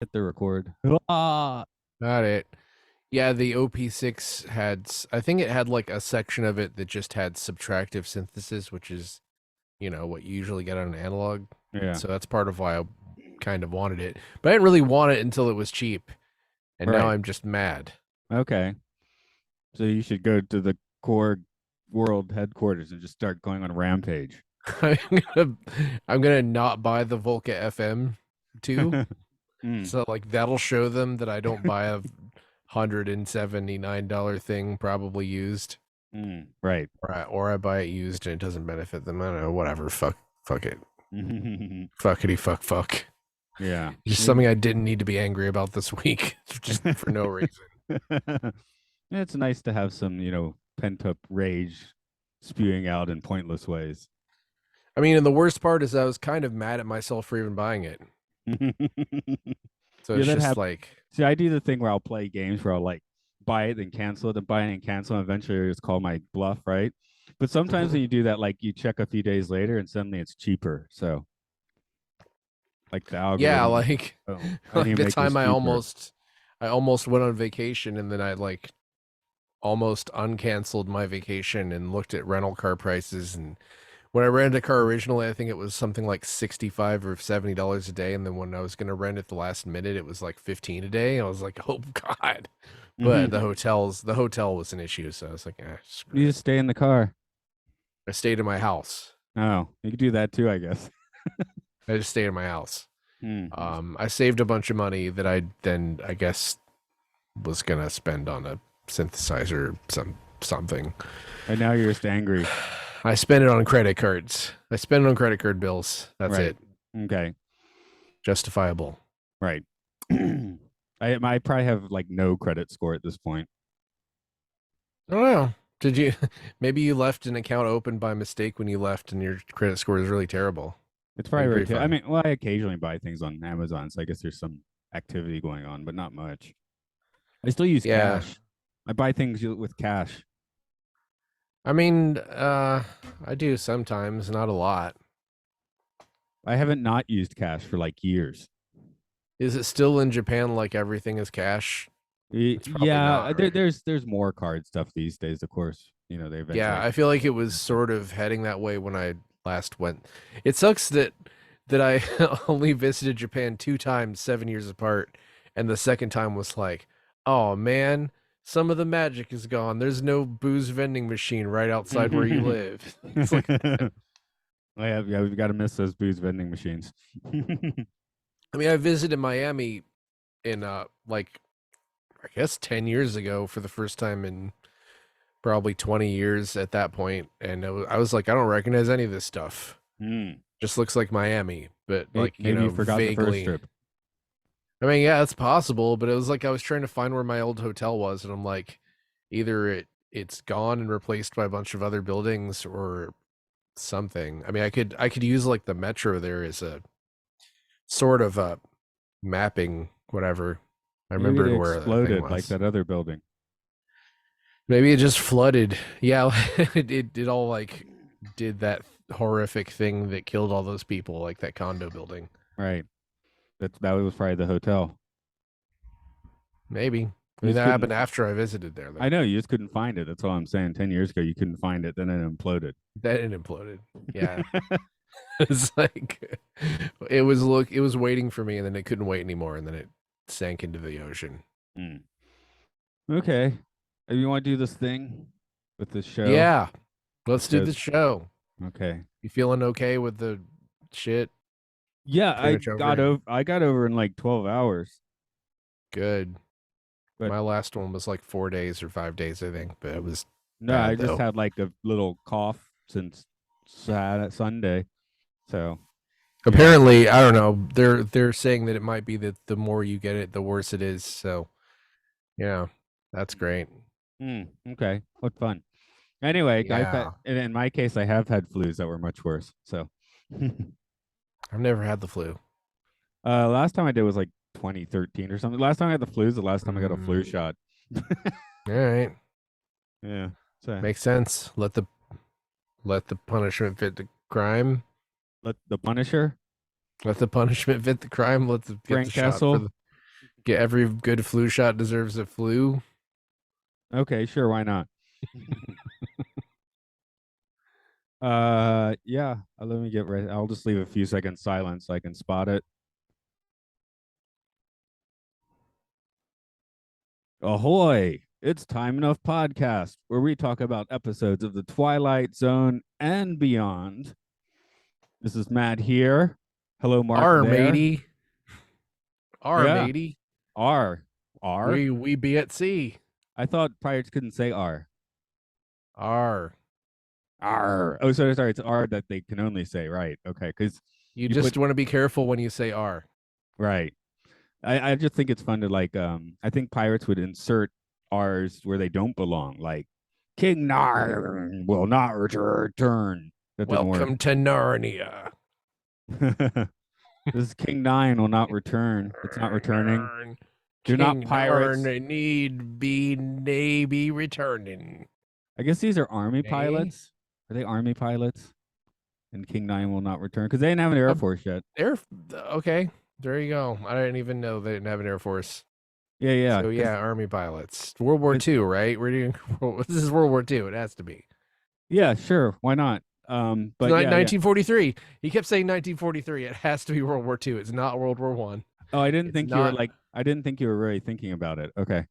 Hit the record. Ah, Got it. Yeah, the OP6 I think it had like a section of it that just had subtractive synthesis, which is, what you usually get on an analog. yeah, So that's part of why I kind of wanted it. But I didn't really want it until it was cheap. And now right. I'm just mad. Okay. So you should go to the core world headquarters and just start going on a rampage. I'm gonna, I'm gonna not buy the Volca FM 2. Mm, So like that'll show them that I don't buy a $179 thing probably used. right. Or I buy it used and it doesn't benefit them. I don't know, whatever. Fuck it. Fuckity fuck. Yeah. Just something I didn't need to be angry about this week, just for no reason. It's nice to have some, pent up rage spewing out in pointless ways. I mean, and the worst part is I was kind of mad at myself for even buying it. So Yeah, it's that just happens. like, See, I do the thing where I'll play games where I'll like buy it, then cancel it, then buy it and cancel, and eventually it's called my bluff, right? But sometimes when you do that, like you check a few days later and suddenly it's cheaper. So like the yeah, algorithm, like, oh, I need like to the make this time cheaper. I almost went on vacation and then I like almost uncanceled my vacation and looked at rental car prices. And when I rented a car originally, I think it was something like 65 or $70 a day. And then when I was going to rent it the last minute, it was like 15 a day. I was like, oh God. But the hotel was an issue. So I was like, screw You it. just stay in the car. I stayed in my house. Oh, you could do that too, I guess. I just stayed in my house. Hmm. I saved a bunch of money that I then, I guess, was going to spend on a synthesizer, something. And now you're just angry. I spend it on credit cards. I spend it on credit card bills. That's Right. it. Okay. Justifiable. Right. I probably have like no credit score at this point. I don't know. Did you? Maybe you left an account open by mistake when you left, and your credit score is really terrible. It's That'd probably be really. pretty I fun. mean, well, I occasionally buy things on Amazon, so I guess there's some activity going on, but not much. I still use Yeah. cash. I buy things with cash. I mean, I do sometimes, not a lot. I haven't not used cash for like years. Is it still in Japan like everything is cash? It's probably Yeah, not, right? there's more card stuff these days. Of course, they Yeah, eventually. I feel like it was sort of heading that way when I last went. It sucks that I only visited Japan 2 times, 7 years apart, and the second time was like, oh man, some of the magic is gone. There's no booze vending machine right outside where you live. It's like, Yeah, we've got to miss those booze vending machines. I mean, I visited Miami in like I guess 10 years ago for the first time in probably 20 years at that point, and I was like, I don't recognize any of this stuff. Hmm. Just looks like Miami, but like, Maybe you forgot the first vaguely. trip. I mean, yeah, it's possible, but it was like I was trying to find where my old hotel was, and I'm like, either it's gone and replaced by a bunch of other buildings or something. I mean, I could use like the metro there as a sort of a mapping, whatever. I Maybe it remembered where that thing exploded like was. that other building. Maybe it just flooded. Yeah, it all like did that horrific thing that killed all those people, like that condo building. Right. That was probably the hotel. Maybe. I You mean, just that couldn't. happened after I visited there, I though. know you just couldn't find it. That's all I'm saying. 10 years ago, you couldn't find it. Then it imploded. That it imploded. Yeah. It's like it was waiting for me and then it couldn't wait anymore and then it sank into the ocean. Hmm. Okay. You want to do this thing with this show? Yeah. This Let's do the goes. show. Okay. You feeling okay with the shit? Yeah, Pretty much over. I got over in like 12 hours. Good. But My last one was like 4 days or 5 days, I think, but it was no, I bad just though. had like a little cough since Sunday. So, yeah. Apparently, I don't know. They're saying that it might be that the more you get it, the worse it is. So yeah, that's great. Okay. What fun. Anyway, I've had, Yeah. in my case, I have had flus that were much worse. So, I've never had the flu. last time I did was like 2013 or something. Last time I had the flu is the last time I got a flu Mm, shot. all right. Yeah. So Makes sense. Let the punishment fit the crime. let the Punisher, Let the punishment fit the crime. Let's get the Frank shot for Castle. the. Get every good flu shot deserves a flu. Okay, sure, why not? Yeah. Let me get ready. I'll just leave a few seconds silent so I can spot it. Ahoy! It's Time Enough Podcast, where we talk about episodes of the Twilight Zone and beyond. This is Matt here. Hello, Mark R there. matey. R Yeah, matey. R. R. We be at sea. I thought pirates couldn't say R. R. R. Oh, sorry. It's R that they can only say, right? Okay, because You you put just want to be careful when you say R. right. I just think it's fun to like I think pirates would insert R's where they don't belong, like King Nar will not return. That didn't work. Welcome to Narnia. This King Nine will not return. It's not returning. Narn. They're not King pirates. Narn need be navy returning. I guess these are army Eh? pilots. Are they army pilots? And King Nine will not return because they didn't have an Air Force yet. Okay. There you go. I didn't even know they didn't have an Air Force. Yeah. So yeah, army pilots. World War II, right? We're doing this is World War II. It has to be. Yeah, sure. Why not? But It's not yeah. 1943. He kept saying 1943. It has to be World War II. It's not World War One. Oh, I didn't It's think you were not. like. I didn't think you were really thinking about it. Okay.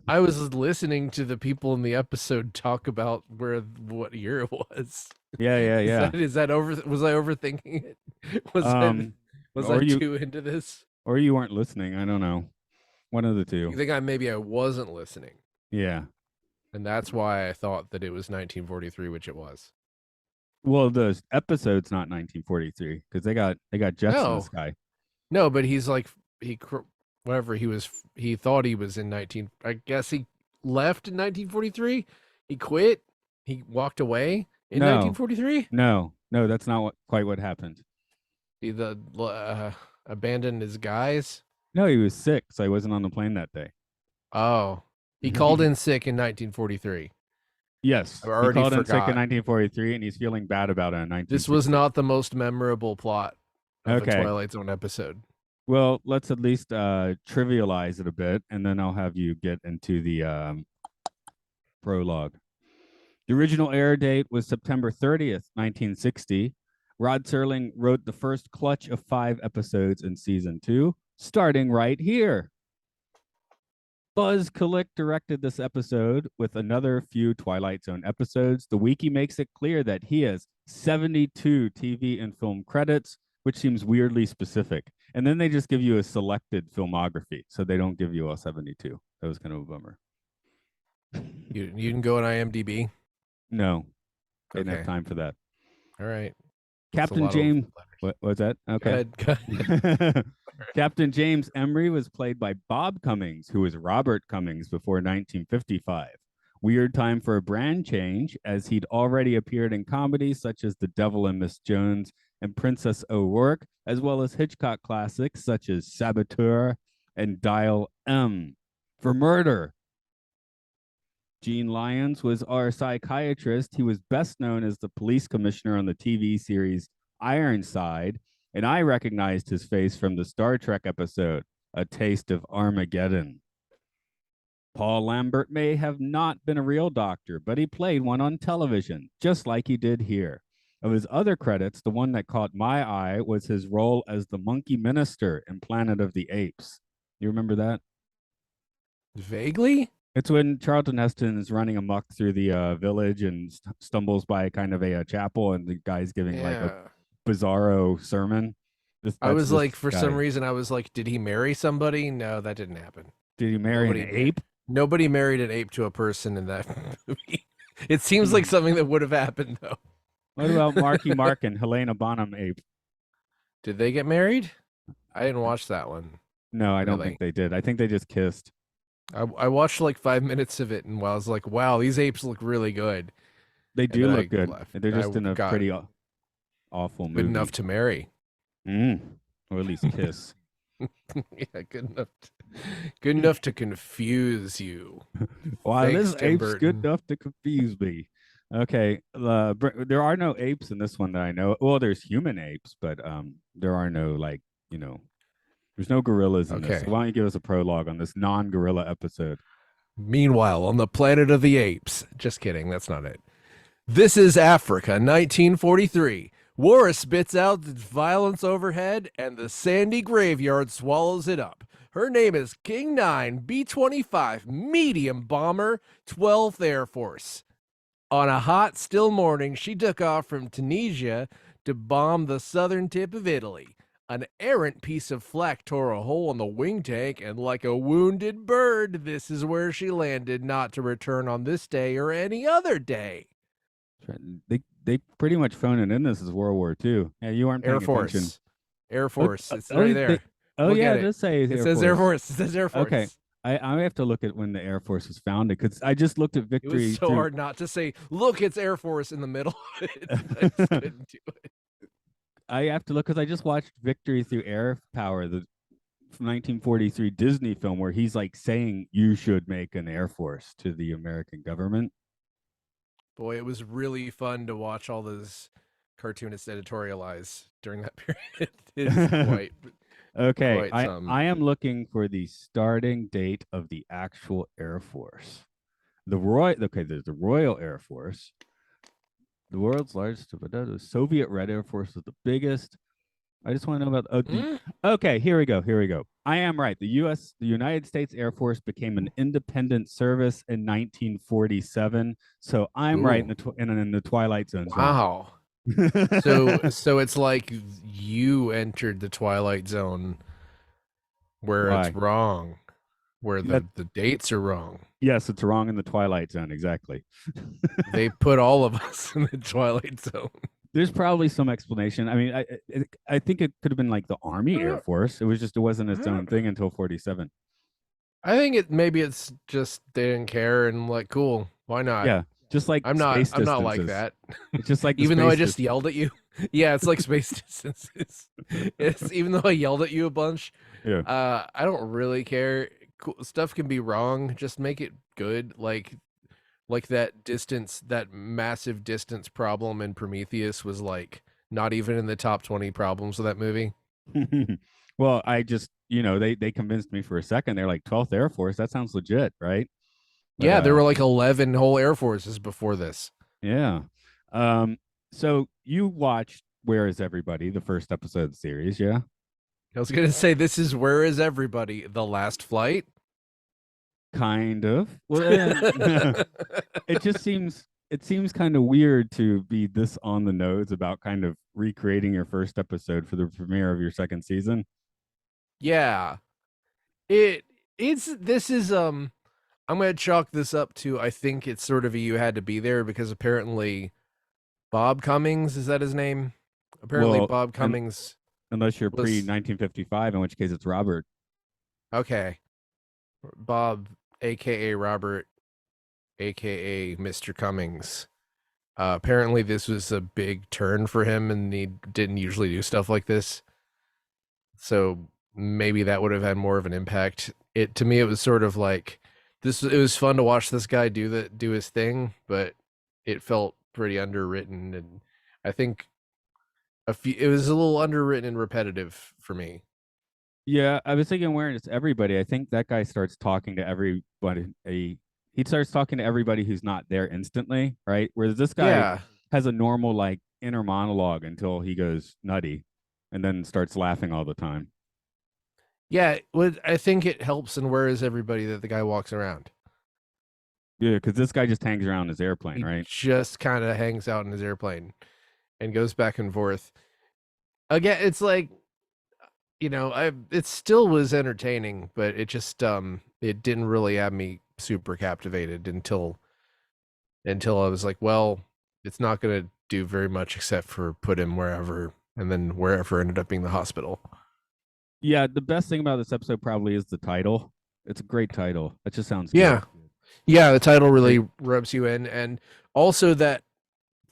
I was listening to the people in the episode talk about what year it was. Yeah. Is that over? Was I overthinking it? Was Um, was or I you too into this? or you weren't listening. I don't know. One of the You two. think I wasn't listening, Yeah. and that's why I thought that it was 1943, which it was. Well, the episode's not 1943 because they got jets in the No, sky. no, but he's like whatever he was. He thought he was in 19. I guess he left in 1943. He quit. He walked away in No, 1943. no, that's not quite what happened. He abandoned his guys. No, he was sick, so he wasn't on the plane that day. Oh, he called in sick in 1943. Yes, I he already called in sick in forgot. 1943, and he's feeling bad about it in This was 1960. not the most memorable plot of a Okay, Twilight Zone episode. well, let's at least trivialize it a bit, and then I'll have you get into the prologue. The original air date was September 30th, 1960. Rod Serling wrote the first clutch of 5 episodes in season 2, starting right here. Buzz Kulik directed this episode with another few Twilight Zone episodes. The wiki makes it clear that he has 72 TV and film credits, which seems weirdly specific. And then they just give you a selected filmography, so they don't give you all 72. That was kind of a bummer. You can go on IMDb. No, they didn't have Okay. time for that. All right. Captain James, what was that? Okay. Go ahead. Captain James Emery was played by Bob Cummings, who was Robert Cummings before 1955. Weird time for a brand change, as he'd already appeared in comedies such as The Devil and Miss Jones and Princess O'Rourke, as well as Hitchcock classics such as Saboteur and Dial M for Murder. Gene Lyons was our psychiatrist. He was best known as the police commissioner on the TV series Ironside, and I recognized his face from the Star Trek episode, A Taste of Armageddon. Paul Lambert may have not been a real doctor, but he played one on television, just like he did here. Of his other credits, the one that caught my eye was his role as the monkey minister in Planet of the Apes. You remember that? Vaguely? It's when Charlton Heston is running amok through the village and stumbles by kind of a chapel, and the guy's giving like a Yeah. bizarro sermon. I That's was this like, for guy. some reason, I was like, did he marry somebody? No, that didn't happen. Did he marry an ape? Nobody married an ape to a person in that movie. It seems like something that would have happened, though. What about Marky Mark and Helena Bonham Ape? Did they get married? I didn't watch that one. No, I don't Really? think they did. I think they just kissed. I watched like 5 minutes of it, and I was like, wow, these apes look really good. They And do then look I good. left. They're just I in a got pretty awful movie. good enough to marry. Or at least kiss. Yeah, good enough to confuse you. Wow, Thanks, this Tim ape's Burton. good enough to confuse me. Okay, there are no apes in this one that I know. Well, there's human apes, but there are no like There's no gorillas in this. So Okay. why don't you give us a prologue on this non-gorilla episode? Meanwhile, on the planet of the apes. Just kidding. That's not it. This is Africa, 1943. War spits out the violence overhead, and the sandy graveyard swallows it up. Her name is King 9 B-25 medium bomber, 12th Air Force. On a hot, still morning, she took off from Tunisia to bomb the southern tip of Italy. An errant piece of flak tore a hole in the wing tank, and like a wounded bird, this is where she landed, not to return on this day or any other day. They pretty much phoned it in. This is World War II. Yeah, you weren't Air paying attention. Force. Air Oh, Force. It's right there. oh Look yeah, at it it. does say It Air says Air Force. Force. It says Air Okay, Force. I have to look at when the Air Force was founded because I just looked at It was Victory so through. hard not to say, look, it's Air Force in the middle of it. I just couldn't do it. I have to look because I just watched Victory Through Air Power, the 1943 Disney film where he's like saying you should make an Air Force to the American government. Boy, it was really fun to watch all those cartoonists editorialize during that period. It's Okay, quite I am looking for the starting date of the actual Air Force. There's the Royal Air Force, the world's largest. The Soviet Red Air Force was the biggest. I just want to know about the. Mm? Okay, here we go. Here we go. I am right. The United States Air Force became an independent service in 1947. So I'm right Ooh. in the Twilight Zone's wrong. Wow. So it's like you entered the Twilight Zone where it's Why? wrong, where Yeah, the dates are wrong. yes, it's wrong in the Twilight Zone. Exactly. They put all of us in the Twilight Zone. There's probably some explanation. I mean, I think it could have been like the Army Air Force. It wasn't its own thing until 47. I think it's just they didn't care and like cool, why not? Yeah, just like space I'm not like distances. that. It's just like the Even though I space just distance. yelled at you. Yeah, it's like space distances. It's even though I yelled at you a bunch, Yeah. I don't really care. Cool, stuff can be wrong. Just make it good. Like that distance, that massive distance problem in Prometheus was like not even in the top 20 problems of that movie. Well, I just, they convinced me for a second. They're like 12th Air Force. That sounds legit, right? But Yeah, there were like 11 whole air forces before this. yeah. Um, so you watched Where Is Everybody, the first episode of the series, yeah? I was gonna say this is Where Is Everybody? The Last Flight. Kind of. Well, it seems kind of weird to be this on the nose about kind of recreating your first episode for the premiere of your second season. Yeah. It's this is I'm gonna chalk this up to I think it's sort of a you had to be there because apparently Bob Cummings, is that his name? Apparently Well, Bob and Cummings unless you're pre was 1955, in which case it's Robert. okay. Bob, aka Robert, aka Mr. Cummings. Apparently this was a big turn for him and he didn't usually do stuff like this. So maybe that would have had more of an impact. It to me it was sort of like this it was fun to watch this guy do his thing, but it felt pretty underwritten and I think it was a little underwritten and repetitive for me. Yeah, I was thinking where it's everybody. I think that guy starts talking to everybody. He starts talking to everybody who's not there instantly, right? Whereas this guy Yeah. has a normal like inner monologue until he goes nutty, and then starts laughing all the time. Yeah, I think it helps and where is everybody that the guy walks around. Yeah, because this guy just hangs around his airplane, He right? just kind of hangs out in his airplane and goes back and forth. Again, it's like it still was entertaining, but it just it didn't really have me super captivated until I was like, well, it's not going to do very much except for put him wherever and then wherever ended up being the hospital. Yeah, the best thing about this episode probably is the title. It's a great title. It just sounds good. Yeah. Yeah, the title really rubs you in and also that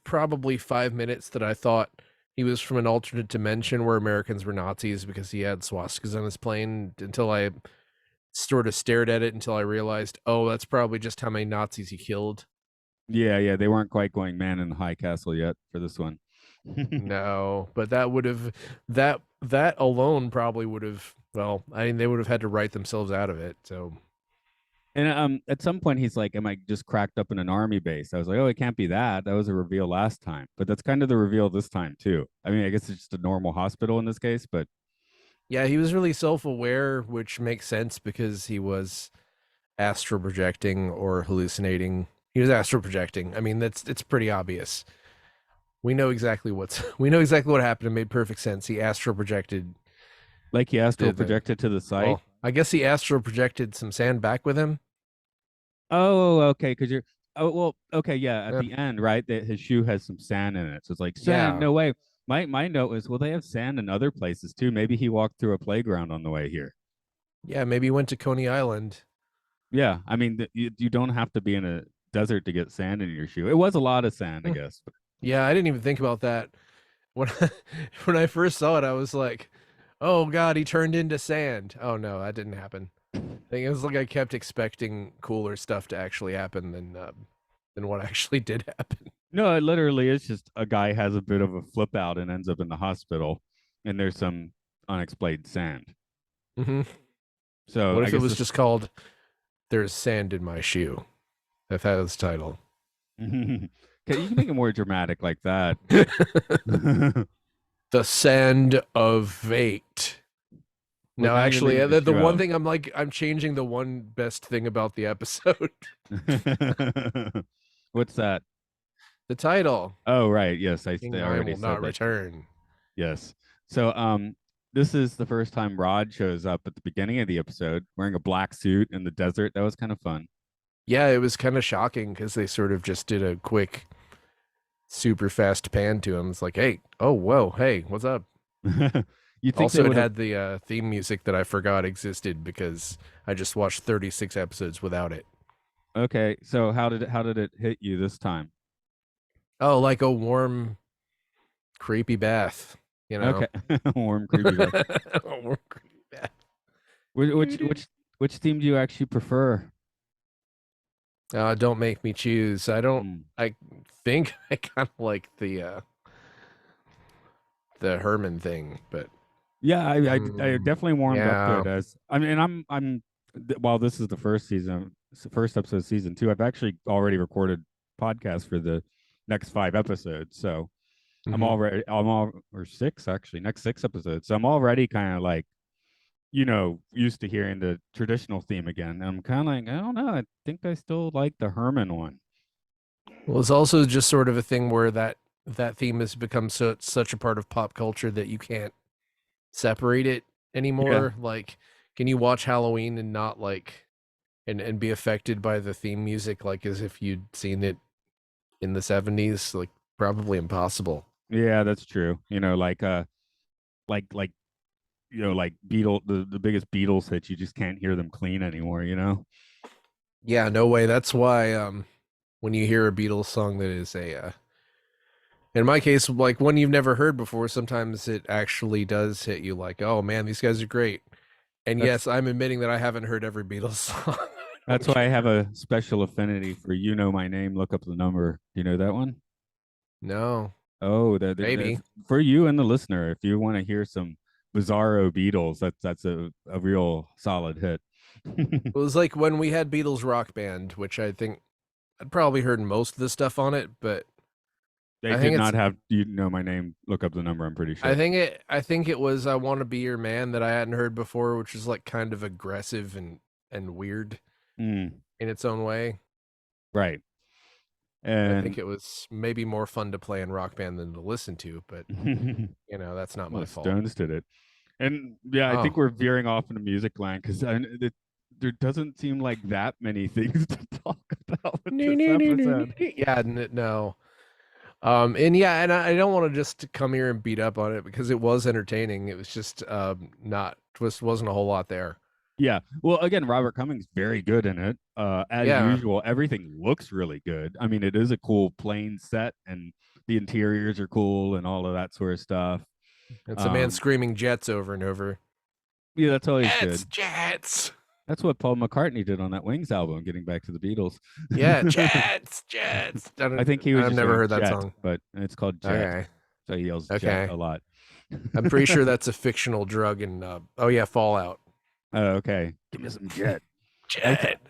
probably 5 minutes that I thought he was from an alternate dimension where Americans were Nazis because he had swastikas on his plane until I sort of stared at it until I realized, oh, that's probably just how many Nazis he killed. Yeah, they weren't quite going man in the high castle yet for this one. No, but that would have that alone probably would have Well, I mean, they would have had to write themselves out of it. So And at some point he's like, "Am I just cracked up in an army base?" I was like, "Oh, it can't be that. That was a reveal last time." But that's kind of the reveal this time too. I mean, I guess it's just a normal hospital in this case, but yeah, he was really self-aware, which makes sense because he was astral projecting or hallucinating. He was astral projecting. I mean, that's it's pretty obvious. We know exactly what's we know exactly what happened. It made perfect sense. He astral projected like he astral the projected to the site. well, I guess he astral projected some sand back with him. Oh, okay, because you're. Oh, well, okay, yeah. At Yeah, the end, right, that his shoe has some sand in it, so it's like sand. yeah, No way. My note is, well, they have sand in other places too. Maybe he walked through a playground on the way here. yeah. Maybe he went to Coney Island. Yeah, I mean, you don't have to be in a desert to get sand in your shoe. It was a lot of sand, I Hmm. guess. Yeah, I didn't even think about that when when I first saw it. I was like, "Oh God, he turned into sand." Oh no, that didn't happen. I think it was like I kept expecting cooler stuff to actually happen than what actually did happen. No, it literally is just a guy has a bit of a flip out and ends up in the hospital, and there's some unexplained sand. Hmm. So What I if it guess was this. just called "There's Sand in My Shoe"? If that was the title. Okay, you can make it more dramatic like that. The Sand of Fate. But No, now you're actually, leaving the the shoe one out. thing I'm changing the one best thing about the episode. What's that? The title, Oh, right. Yes, I King I already Will said Not that. Return. Yes. So, this is the first time Rod shows up at the beginning of the episode wearing a black suit in the desert. That was kind of fun. Yeah, it was kind of shocking because they sort of just did a quick, super fast pan to him. It's like, hey, oh, whoa, hey, what's up? You think they Also, it would have? had the theme music that I forgot existed because I just watched 36 episodes without it. Okay. So how did it hit you this time? Oh, like a warm, creepy bath, you know? Okay. Warm, creepy bath. A warm, creepy bath. Which which which which theme do you actually prefer? Don't make me choose. I don't. Hmm. I think I kind of like the Herman thing, but Yeah, I definitely warmed up to yeah. it as I mean, while this is the first season, first episode of season two, I've actually already recorded podcasts for the next 5 episodes. So Hmm. I'm all or six actually, next 6 episodes. So I'm already kind of like, used to hearing the traditional theme again. And I'm kind of like, I don't know, I think I still like the Herman one. Well, it's also just sort of a thing where that theme has become such a part of pop culture that you can't separate it Yeah. anymore. Like, can you watch Halloween and not like and be affected by the theme music like as if you'd seen it in the 70s? Like, probably impossible. Yeah, that's true. Like like the biggest Beatles hits, you just can't hear them clean anymore. Yeah, no way. That's why when you hear a Beatles song that is a in my case, like one you've never heard before, sometimes it actually does hit you like, oh man, these guys are great. And That's yes, I'm admitting that I haven't heard every Beatles song. I don't that's why I care. have a special affinity for "You Know My Name, Look Up the Number." Do you know that one? No, Oh, maybe. for you and the listener, if you want to hear some bizarro Beatles, that's a real solid hit. It was like when we had Beatles Rock Band, which I think I'd probably heard most of the stuff on it, but They I did think not it's have "You Know My Name, Look Up the Number." I'm pretty sure. I think it was I Want to Be Your Man that I hadn't heard before, which is like kind of aggressive and weird Mm, in its own way. right. I think And it was maybe more fun to play in Rock Band than to listen to, but you know, that's not well, my the fault. Stones did it. And yeah, I think Oh, we're veering off into music land because there doesn't seem like that many things to talk about with no, this no, no, no, no. episode. Yeah, no. And yeah, and I don't want to just come here and beat up on it because it was entertaining. It was just not just wasn't a whole lot there. Yeah. Well, again, Robert Cummings very good in it. As Yeah, usual, everything looks really good. I mean, it is a cool plain set, and the interiors are cool, and all of that sort of stuff. it's a man Um, screaming jets over and over. yeah, that's always Jets, good. jets. That's what Paul McCartney did on that Wings album. Getting back to the Beatles, Yeah, jets, jets. I think he was I've just never saying heard that Jet, song. but it's called Jet, Okay, so he yells Jet okay, a lot. I'm pretty sure that's a fictional drug in oh yeah, Fallout. Oh, okay. Give me some jet. I th- Jet.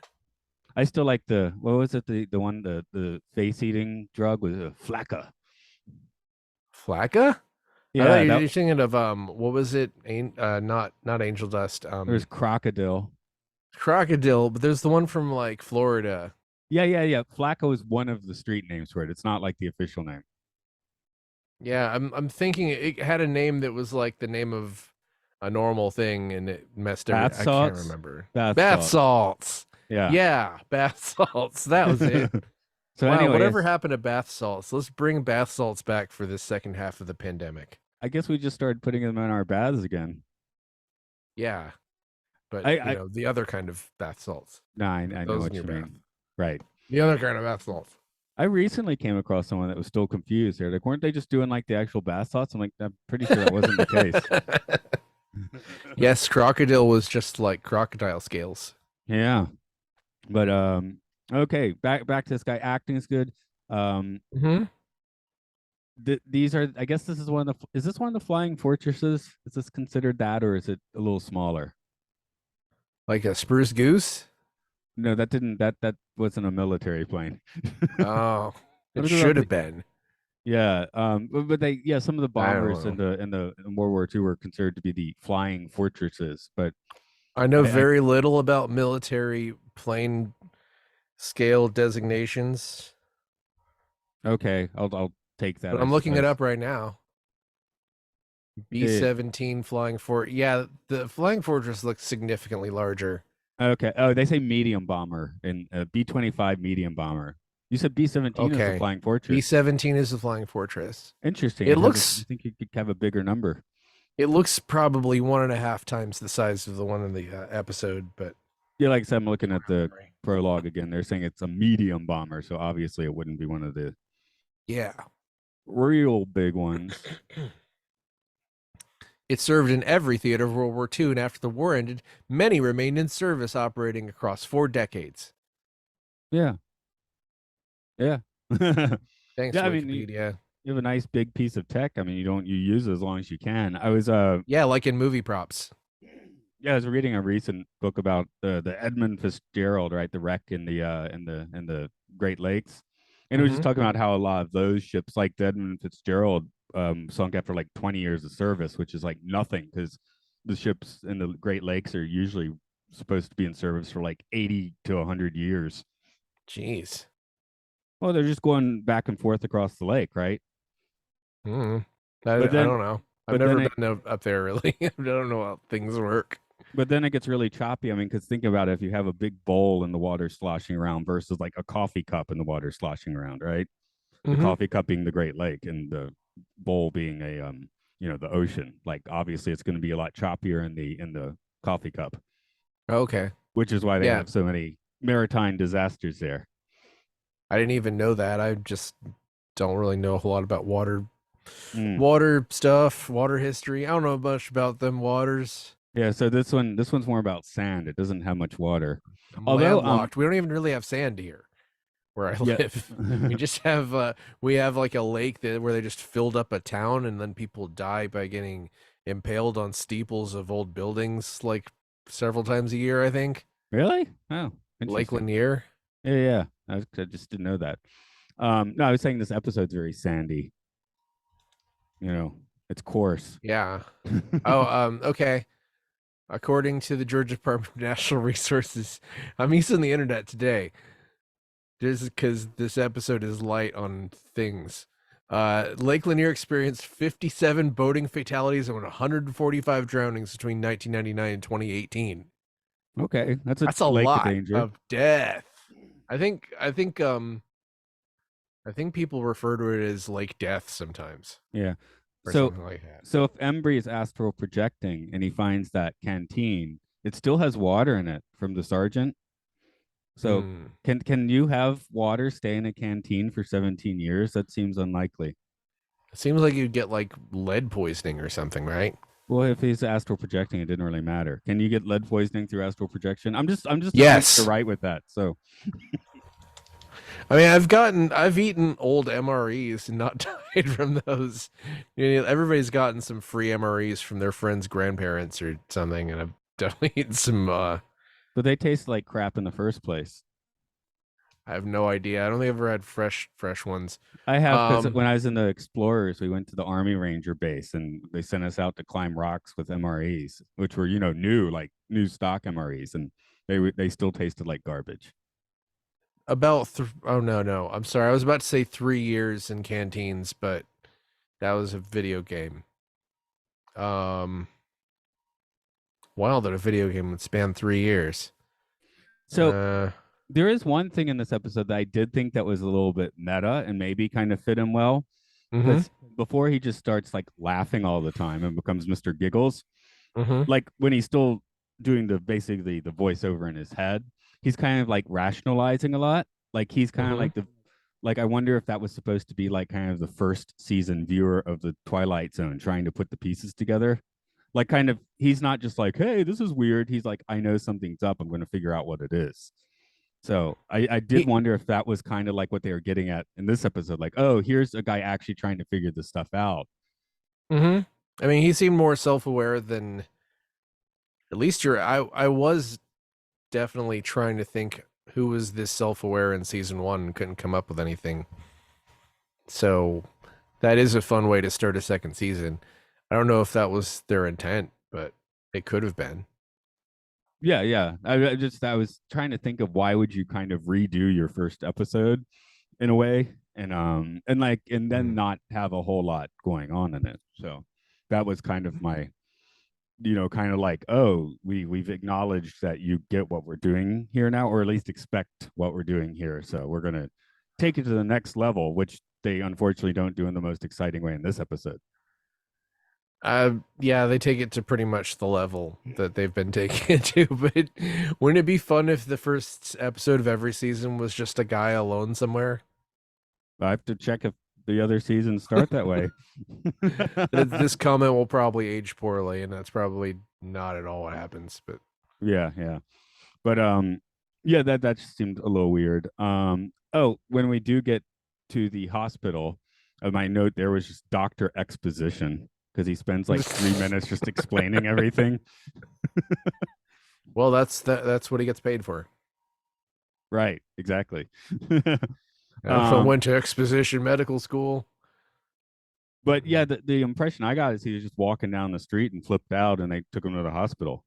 I still like the what was it the one the face eating drug was a flaca. Flacca? I thought Yeah, you that were thinking of what was it? Not angel dust. there was crocodile. Crocodile, but there's the one from like Florida. Yeah. Flacco is one of the street names for it. It's not like the official name. Yeah, I'm thinking it had a name that was like the name of a normal thing, and it messed every. Bath I can't salts. remember. Bath Bath salts. salts. Yeah. Yeah, bath salts. That was it. So Wow, anyway, whatever yes, happened to bath salts? Let's bring bath salts back for this second half of the pandemic. I guess we just started putting them in our baths again. Yeah, but I the other kind of bath salts. no, I Put know those in what your you bath. mean. Right. The other kind of bath salts. I recently came across someone that was still confused. They're like, weren't they just doing like the actual bath salts? I'm like, I'm pretty sure that wasn't the case. Yes, crocodile was just like crocodile scales. Yeah. But okay, back to this guy. Acting is good. Um Hmm. these are I guess this is one of the is this one of the flying fortresses? Is this considered that or is it a little smaller? Like a spruce goose. No, that didn't that wasn't a military plane. Oh, I'm it talking about should the have been. yeah, but they yeah, some of the I don't bombers know. in World War II were considered to be the flying fortresses, but I know I very little about military plane scale designations, okay, I'll take that, but I I'm looking it suppose. up right now. Yeah. B-17 Flying Fort. Yeah, the Flying Fortress looks significantly larger. Okay. Oh, they say medium bomber and B-25 medium bomber. You said B-17 is the Okay. flying fortress. B-17 is the Flying Fortress. Interesting. It It has a. You looks think you could have a bigger number? it looks probably 1.5 times the size of the one in the episode, but Yeah, like I said, I'm looking at from the memory. prologue again. They're saying it's a medium bomber, so obviously it wouldn't be one of the Yeah. real big ones. It served in every theater of World War II, and after the war ended, many remained in service, operating across 4 decades. Yeah. Yeah. Thanks, Yeah, I mean, Wikipedia. you have a nice big piece of tech. I mean, you use it as long as you can. I was Yeah, like in movie props. yeah, I was reading a recent book about the Edmund Fitzgerald, right? The wreck in the Great Lakes. And it was just Hmm. talking about how a lot of those ships, like the Edmund Fitzgerald, sunk after like 20 years of service, which is like nothing because the ships in the Great Lakes are usually supposed to be in service for like 80 to 100 years. Jeez. Well, they're just going back and forth across the lake, right? Mm. I, But I then, don't know. I've but then never it, been up there really. I don't know how things work. but then it gets really choppy. I mean, because think about it, if you have a big bowl in the water sloshing around versus like a coffee cup in the water sloshing around, right? The Hmm. coffee cup being the Great Lake and the bowl being a the ocean. Like obviously it's going to be a lot choppier in the coffee cup, Okay. which is why they Yeah. have so many maritime disasters there. I didn't even know that. I just don't really know a whole lot about Mm. water stuff, water history. I don't know much about them waters. Yeah, so this one's more about sand. It doesn't have much water. I'm Although landlocked. We don't even really have sand here where I yeah. live. We just have we have like a lake that where they just filled up a town and then people die by getting impaled on steeples of old buildings like several times a year, I think. Really? Oh, Lake interesting. Lanier. Yeah. I just didn't know that. No, I was saying this episode's very sandy. It's coarse. Yeah. Oh, okay. According to the Georgia Department of Natural Resources, I'm using the internet today. Just because this episode is light on things. Lake Lanier experienced 57 boating fatalities and 145 drownings between 1999 and 2018. Okay, that's a That's a lake of lot danger. of death. I think people refer to it as lake death sometimes Yeah. or So something like that. so if Embry is astral projecting and he finds that canteen, it still has water in it from the sergeant. So Hmm. can you have water stay in a canteen for 17 years? That seems unlikely. It seems like you'd get like lead poisoning or something, right? Well, if he's astral projecting, it didn't really matter. Can you get lead poisoning through astral projection? I'm just attempting to Yes. write with that. So I mean, I've eaten old MREs and not died from those. You know, everybody's gotten some free MREs from their friends' grandparents or something, and I've definitely eaten some. But they taste like crap in the first place. I have no idea. I don't think I've ever had fresh ones. I have because Um, when I was in the Explorers, we went to the Army Ranger base and they sent us out to climb rocks with MREs, which were new, like new stock MREs, and they still tasted like garbage. oh no, I'm sorry. I was about to say 3 years in canteens, but that was a video game. Um, wow, that a video game would span 3 years. So Uh, there is one thing in this episode that I did think that was a little bit meta and maybe kind of fit him well mm-hmm, because before he just starts like laughing all the time and becomes Mr. Giggles, mm-hmm, like when he's still doing the basically the voiceover in his head, he's kind of like rationalizing a lot. Like he's kind of mm-hmm. like the like I wonder if that was supposed to be like kind of the first season viewer of the Twilight Zone trying to put the pieces together. Like kind of he's not just like, hey, this is weird. He's like, I know something's up. I'm going to figure out what it is. So I did He, wonder if that was kind of like what they were getting at in this episode. Like, oh, here's a guy actually trying to figure this stuff out. mm-hmm. I mean, he seemed more self-aware than at least you're. I was definitely trying to think who was this self-aware in season one and couldn't come up with anything. So that is a fun way to start a second season. I don't know if that was their intent, but it could have been. Yeah, yeah. I was trying to think of why would you kind of redo your first episode in a way and then Mm. not have a whole lot going on in it. So that was kind of my kind of like, oh, we've acknowledged that you get what we're doing here now, or at least expect what we're doing here. So we're gonna take it to the next level, which they unfortunately don't do in the most exciting way in this episode. Yeah, they take it to pretty much the level that they've been taking it to. But wouldn't it be fun if the first episode of every season was just a guy alone somewhere? I have to check if the other seasons start that way. This comment will probably age poorly, and that's probably not at all what happens. But Yeah, yeah. But yeah, that just seemed a little weird. Oh, when we do get to the hospital, my note there was just doctor exposition because he spends like 3 minutes just explaining everything. well, that's what he gets paid for. Right, exactly. I um, went to exposition medical school. but yeah, the impression I got is he was just walking down the street and flipped out, and they took him to the hospital.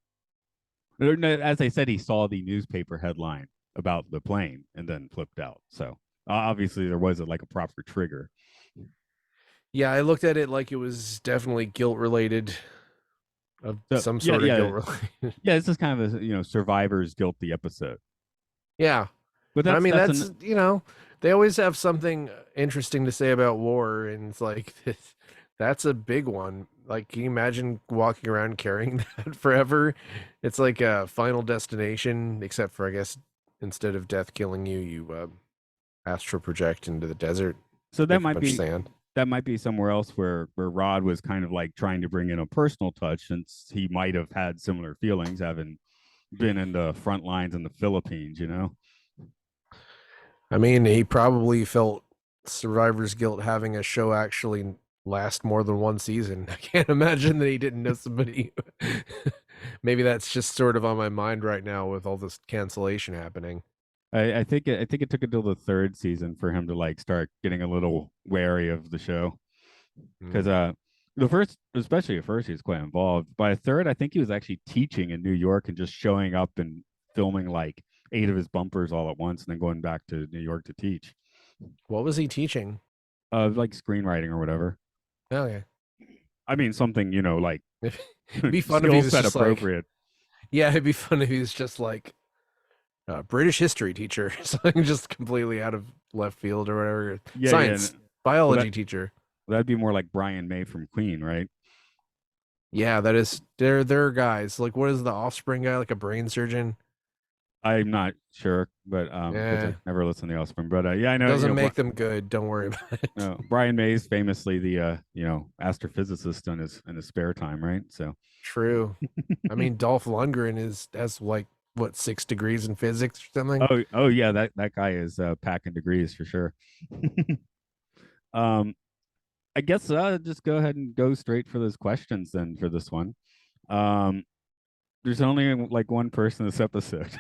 As I said, he saw the newspaper headline about the plane and then flipped out. So obviously there wasn't like a proper trigger. Yeah, I looked at it like it was definitely guilt related, of So some yeah, sort of yeah, guilt related. yeah. This is kind of a survivor's guilty episode, Yeah, but and I mean that's an that's they always have something interesting to say about war, and it's like that's a big one. Like, can you imagine walking around carrying that forever? It's like a Final Destination, except for I guess instead of death killing you, you astral project into the desert, so make a bunch of sand. that might be somewhere else where Rod was kind of like trying to bring in a personal touch since he might have had similar feelings having been in the front lines in the Philippines. I mean, he probably felt survivor's guilt having a show actually last more than one season. I can't imagine that he didn't know somebody. Maybe that's just sort of on my mind right now with all this cancellation happening. I think it took until the third season for him to like start getting a little wary of the show because Mm. the first, especially at first, he was quite involved. By a third, I think he was actually teaching in New York and just showing up and filming like 8 of his bumpers all at once, and then going back to New York to teach, What was he teaching? like screenwriting or whatever. Okay. I mean, something like It'd be fun if he skill was set just like, appropriate. yeah, it'd be fun if he was just like a British history teacher, something just completely out of left field or whatever. Yeah, yeah. Science, Well, biology teacher. that'd be more like Brian May from Queen, right? Yeah, that is. They're guys. Like, what is the Offspring guy? Like a brain surgeon? I'm not sure, but because Yeah, I never listened to the Offspring. But yeah, I know doesn't make them good. Don't worry about it. Brian May's famously the astrophysicist in his spare time, right? So True. I mean, Dolph Lundgren is has like what 6 degrees in physics or something. Oh yeah, that guy is packing degrees for sure. um, I guess just go ahead and go straight for those questions then for this one. Um, there's only like one person this episode.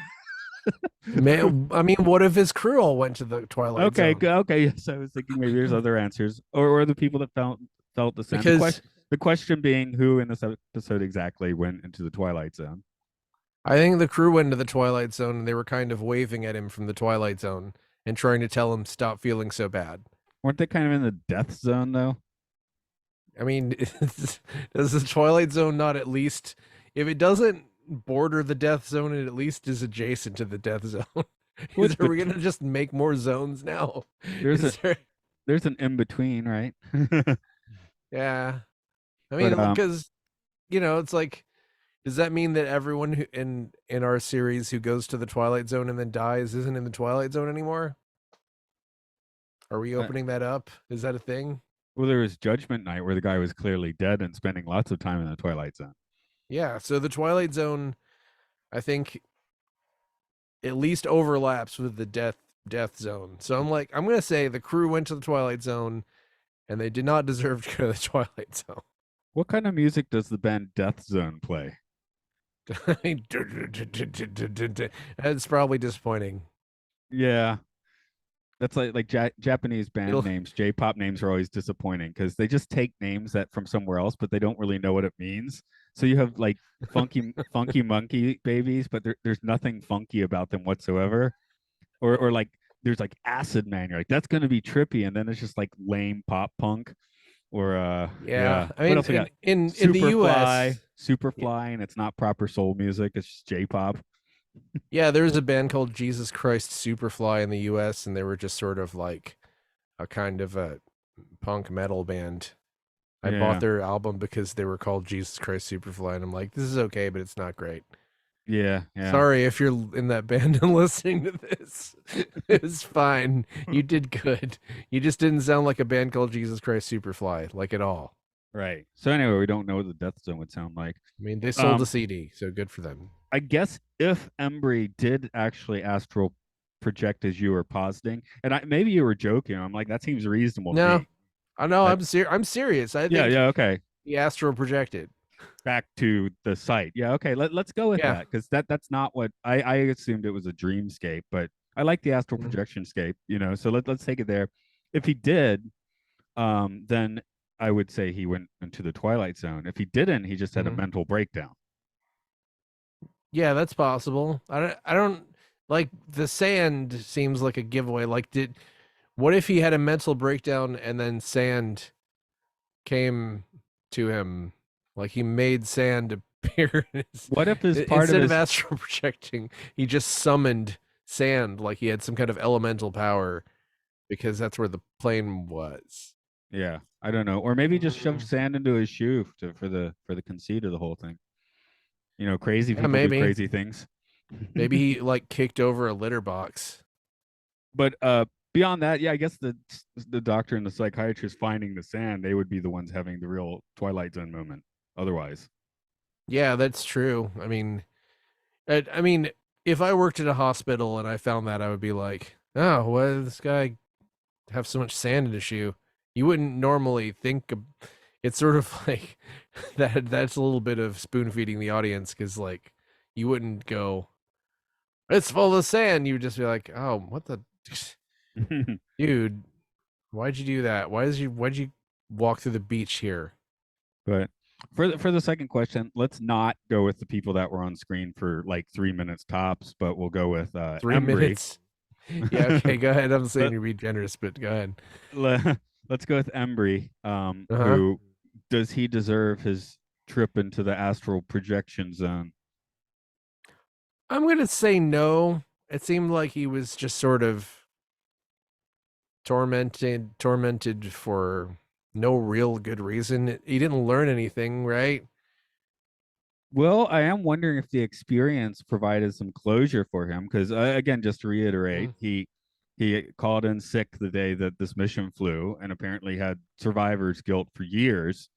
Man, I mean, what if his crew all went to the Twilight Okay, Zone? okay. Yes, I was thinking maybe there's other answers, or the people that felt the same. Because The question being who in this episode exactly went into the Twilight Zone. I think the crew went to the Twilight Zone and they were kind of waving at him from the Twilight Zone and trying to tell him stop feeling so bad. Weren't they kind of in the death zone though? I mean, does the Twilight Zone not at least, if it doesn't border the death zone, it at least is adjacent to the death zone? What? Are But we gonna just make more zones now? there's a Is there? there's an in between, right? Yeah, I But mean, because it's like, does that mean that everyone who, in our series who goes to the Twilight Zone and then dies isn't in the Twilight Zone anymore? Are we uh, opening that up? Is that a thing? well, there was Judgment Night where the guy was clearly dead and spending lots of time in the Twilight Zone. Yeah. So the Twilight Zone, I think, at least overlaps with the death zone. So I'm gonna say the crew went to the Twilight Zone and they did not deserve to go to the Twilight Zone. What kind of music does the band Death Zone play? That's probably disappointing. Yeah, that's like Japanese band It'll names, J-pop names are always disappointing because they just take names that from somewhere else, but they don't really know what it means. So you have like funky monkey babies, but there's nothing funky about them whatsoever. Or like there's like Acid Man. You're like that's gonna be trippy, and then it's just like lame pop punk. Or Yeah. yeah, I what mean else we got? in the US, Superfly, and it's not proper soul music. It's just J-pop. yeah, there was a band called Jesus Christ Superfly in the US and they were just sort of like a kind of a punk metal band. I bought Yeah, their album because they were called Jesus Christ Superfly and I'm like, this is okay, but it's not great. yeah. Sorry if you're in that band and listening to this. It's fine. You did good. You just didn't sound like a band called Jesus Christ Superfly, like at all. Right. So anyway, we don't know what the Death Zone would sound like. I mean, they sold a Um, CD, so good for them. I guess if Embry did actually astral project as you were positing, and maybe you were joking, I'm like that seems reasonable to No, me. I know. That I'm serious. I yeah, think yeah, okay. he astral projected. Back to the site. Yeah, okay. Let's go with Yeah. that because that's not what I assumed it was a dreamscape, but I like the astral Mhm. projection scape, So let's take it there. If he did, then I would say he went into the Twilight Zone. If he didn't, he just had a Mhm. mental breakdown. Yeah, that's possible. I don't like the sand seems like a giveaway. Like what if he had a mental breakdown and then sand came to him, like he made sand appear What if his part of instead of his astral projecting, he just summoned sand like he had some kind of elemental power because that's where the plane was. yeah, I don't know, or maybe just shoved sand into his shoe for the conceit of the whole thing. Crazy Yeah, people do maybe. crazy things. Maybe he like kicked over a litter box. But beyond that, yeah, I guess the doctor and the psychiatrist finding the sand, they would be the ones having the real Twilight Zone moment. Otherwise, Yeah, that's true. I mean, if I worked at a hospital and I found that, I would be like, "Oh, why did this guy have so much sand in his shoe?" You wouldn't normally think it's sort of like that. That's a little bit of spoon feeding the audience because, like, you wouldn't go, "It's full of sand." You would just be like, "Oh, what the dude? Why'd you do that? Why'd you walk through the beach here?" but for the second question, let's not go with the people that were on screen for like 3 minutes tops, but we'll go with Three Embry. minutes. Yeah, okay, go ahead. I'm saying Let, you be generous, but go ahead. let's go with Embry. Uh huh. Who does he deserve his trip into the astral projection zone? I'm gonna say no. It seemed like he was just sort of tormented for no real good reason. He didn't learn anything, right? Well, I am wondering if the experience provided some closure for him because, again, just to reiterate, Mm. he called in sick the day that this mission flew, and apparently had survivor's guilt for years.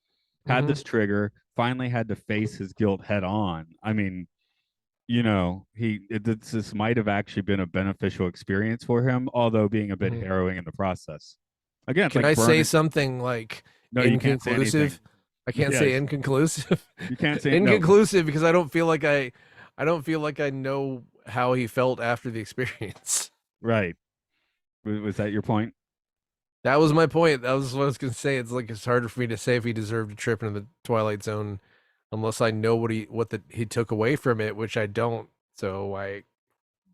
Had Mm-hmm. this trigger, finally had to face his guilt head on. I mean, this might have actually been a beneficial experience for him, although being a bit Mhm. harrowing in the process. Again, it's Can like I say burning. something like No, you can't say anything. inconclusive? I can't say Yes, inconclusive. you can't say no. Inconclusive because I don't feel like I know how he felt after the experience. Right. Was that your point? That was my point. That was what I was gonna say. It's like it's harder for me to say if he deserved a trip into the Twilight Zone unless I know he took away from it, which I don't. So I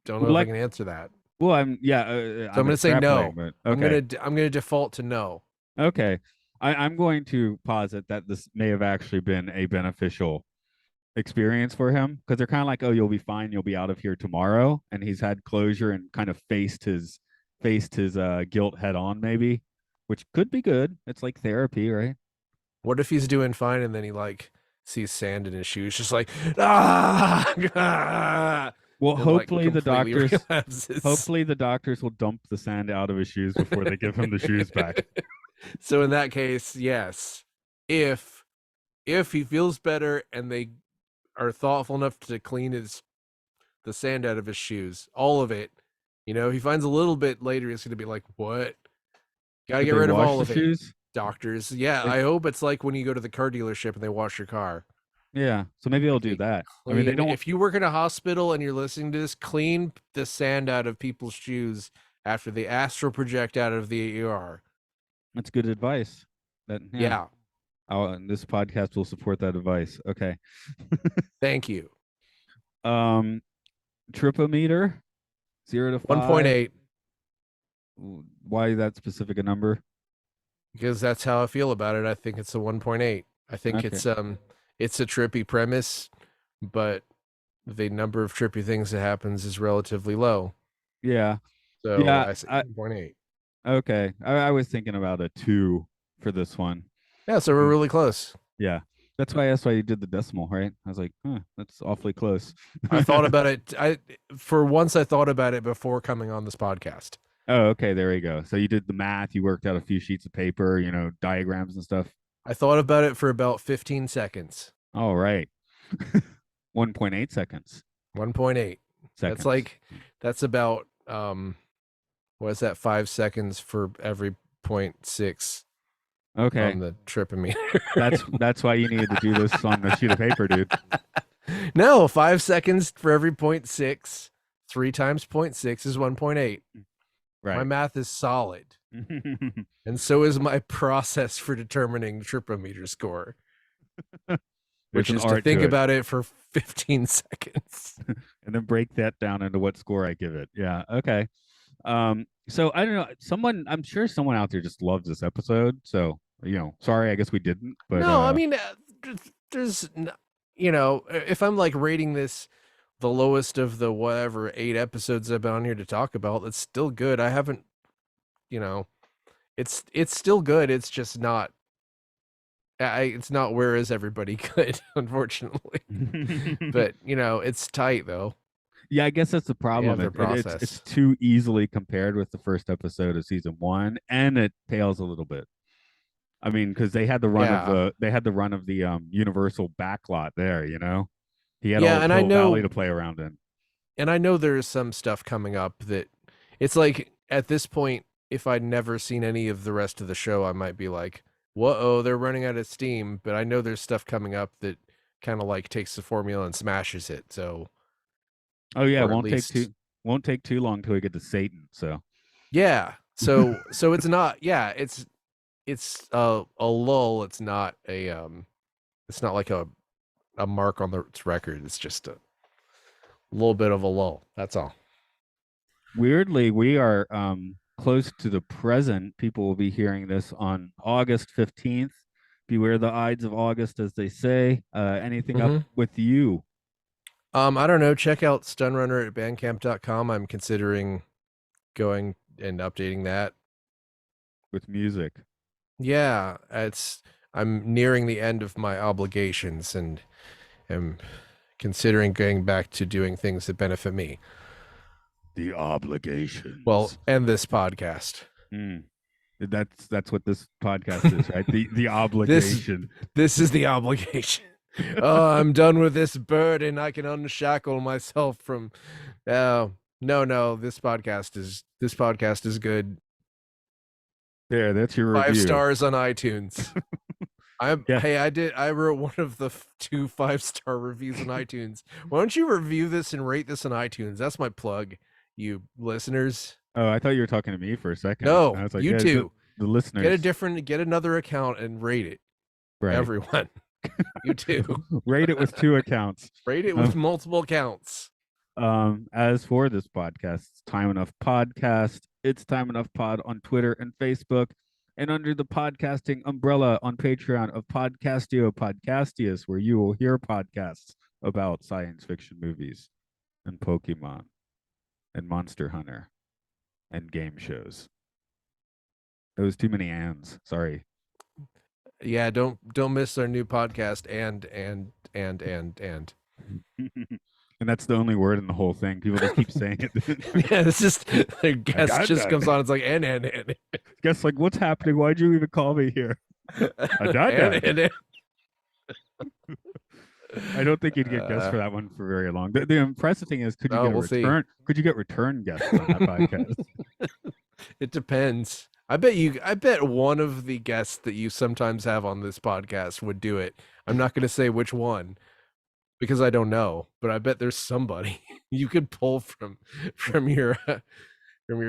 don't Well, know if I like, can answer that. well, So I'm I'm gonna say extrapolating, no. but okay, I'm gonna default to no. okay. I'm going to posit that this may have actually been a beneficial experience for him because they're kind of like, oh, you'll be fine, you'll be out of here tomorrow, and he's had closure and kind of faced his guilt head on, maybe, which could be good. It's like therapy, right? What if he's doing fine and then he like sees sand in his shoes, just like ah, ah Well, and like hopefully the completely doctors, relapses. hopefully the doctors will dump the sand out of his shoes before they give him the shoes back. So in that case, yes. If if he feels better and they are thoughtful enough to clean his the sand out of his shoes, all of it, he finds a little bit later, he's gonna be like, "What? Gotta Did get they rid of wash all the of it." shoes? Doctors, yeah, They, I hope it's like when you go to the car dealership and they wash your car. yeah, so maybe they'll Like do they that. I mean, they clean. don't. If you work in a hospital and you're listening to this, clean the sand out of people's shoes after they astral project out of the ER. That's good advice. That yeah. Yeah, This podcast will support that advice. Okay. thank you. Um, Tripometer, 0 to 5. 1.8 Why that specific a number? because that's how I feel about it. I think it's a 1.8. I think Okay. it's a trippy premise, but the number of trippy things that happens is relatively low. Yeah. So Yeah. I say I 1.8. okay. I was thinking about a 2 for this one. Yeah, so we're Mm, really close. yeah. That's why you did the decimal, right? I was like, huh, that's awfully close. I thought about it. I For once I thought about it before coming on this podcast. Oh, okay. There you go. So you did the math. You worked out a few sheets of paper, diagrams and stuff. I thought about it for about 15 seconds. All right. 1.8 seconds. 1.8. That's Seconds. like that's about what is that, 5 seconds for every point six Okay. on the tripometer. That's why you needed to do this on a sheet of paper, dude. No, 5 seconds for every point six. Three times point six is 1.8. My Right. math is solid. And so is my process for determining the tripometer score, There's which an is to art think to it. about it for 15 seconds. And then break that down into what score I give it. Yeah. Okay. So I don't know. I'm sure someone out there just loves this episode. So, sorry, I guess we didn't, but No, I mean, there's, if I'm like rating this the lowest of the whatever 8 episodes I've been on here to talk about, it's still good. I haven't, you know, it's still good. It's just not. It's not where is everybody good, unfortunately. But it's tight though. yeah, I guess that's the They have problem. their It's process. too easily compared with the first episode of season one, and it pales a little bit. I mean, because Yeah, they had the run of the Universal backlot there. He had all yeah, of Hill Valley to play around in. and I know there's some stuff coming up that it's like at this point, if I'd never seen any of the rest of the show, I might be like, whoa, they're running out of steam. But I know there's stuff coming up that kind of like takes the formula and smashes it. So, Oh yeah, or at least, won't take too long till we get to Satan. So yeah. So it's not, yeah, it's a lull. It's not like a mark on its record. It's just a little bit of a lull. That's all. weirdly, we are close to the present. People will be hearing this on August 15th. Beware the Ides of August, as they say. Anything up Mm-hmm. with you I don't know. Check out stunrunner at bandcamp.com. I'm considering going and updating that. with music? Yeah, I'm nearing the end of my obligations and am considering going back to doing things that benefit me. The Well, obligations. and this podcast. Mm. That's what this podcast is, right? The This obligation. this is the obligation. Oh, I'm done with this burden. I can unshackle myself from. Oh, no. This podcast is good. There, that's your 5 review. stars on iTunes. Yeah. I wrote one of the 2 5-star reviews on iTunes. Why don't you review this and rate this on iTunes? That's my plug, you listeners. Oh, I thought you were talking to me for a second. I No, was like, you yeah, too. the listeners, Get another account and rate it. right? Everyone, you too. Rate it with 2 accounts. Rate it with Um, multiple accounts. as for this podcast, it's Time Enough Podcast. It's Time Enough Pod on Twitter and Facebook, and under the podcasting umbrella on Patreon of Podcastio Podcastius, where you will hear podcasts about science fiction movies and Pokemon and Monster Hunter and game shows. There was too many ands. Sorry. Yeah, don't miss our new podcast and. And that's the only word in the whole thing. People just keep saying it. Yeah, it's just their guest got just that. comes on. It's like and Guess like, what's happening? Why'd you even call me here? I got that. and. I don't think you'd get guests for that one for very long. The impressive thing is, could you get a we'll see. return? Could you get return guests on that podcast? It depends. I bet one of the guests that you sometimes have on this podcast would do it. I'm not going to say which one because I don't know, but I bet there's somebody you could pull from your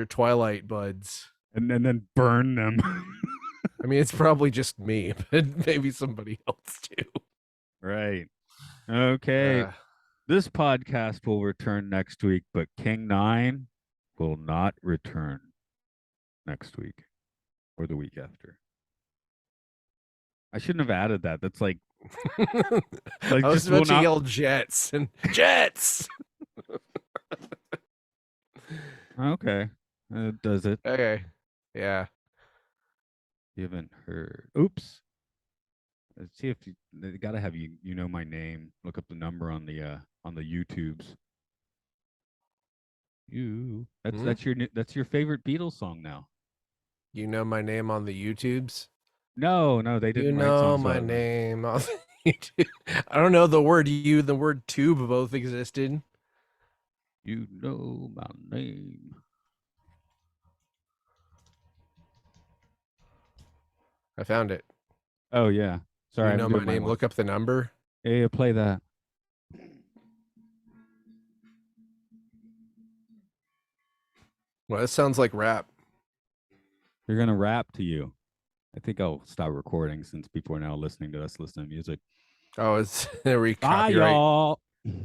Twilight buds. And then burn them. I mean, it's probably just me, but maybe somebody else too. Right. Okay. This podcast will return next week, but King 9 will not return next week or the week after. I shouldn't have added that. That's like I was about to yell Jets and Jets. Okay. Does it? Okay. Yeah. You haven't heard. Oops. Let's see if they gotta have you know my name. Look up the number on the YouTubes. That's your favorite Beatles song now. You know my name on the YouTubes? No, they didn't write songs. You know my name on the YouTube. I don't know, the word you, the word tube both existed. You know my name. I found it. Oh yeah. Sorry, you know my name. Look up the number. Yeah, play that. Well, this sounds like rap. You're gonna rap to you. I think I'll stop recording since people are now listening to us listen to music. Oh, it's there we Bye, y'all.